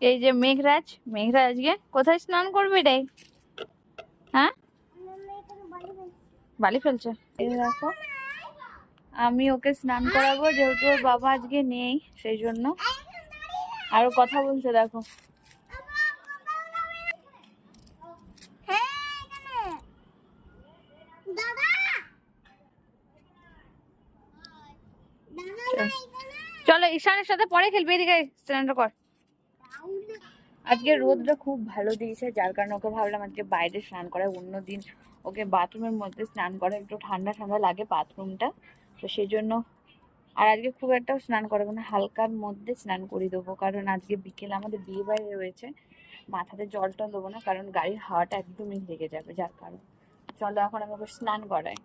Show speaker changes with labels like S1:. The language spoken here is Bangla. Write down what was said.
S1: এই যে মেঘরাজ, মেঘরাজ আজকে কোথায় স্নান করবি রে? হ্যাঁ, বালি ফেলছে। এই দেখো, আমি ওকে স্নান করাবো, যেহেতু ওর বাবা আজকে নেই সেই জন্য। আরো কথা বলছে দেখো। চলো ঈশানের সাথে পরে খেলবি, এদিকে স্নানটা কর। আজকে রোদটা খুব ভালো দিয়েছে, যার কারণে ওকে ভাবলাম আজকে বাইরে স্নান করায়। অন্যদিন ওকে বাথরুমের মধ্যে স্নান করে একটু ঠান্ডা ঠান্ডা লাগে বাথরুমটা, তো সেই জন্য। আর আজকে খুব একটা স্নান করাবো না, হালকার মধ্যে স্নান করিয়ে দেবো, কারণ আজকে বিকেলে আমাদের বিয়ে বাড়ি রয়েছে। মাথাতে জল টল দেবো না, কারণ গাড়ির হাওয়াটা একদমই লেগে যাবে, যার কারণ। চলো এখন আমি ওকে স্নান করাই।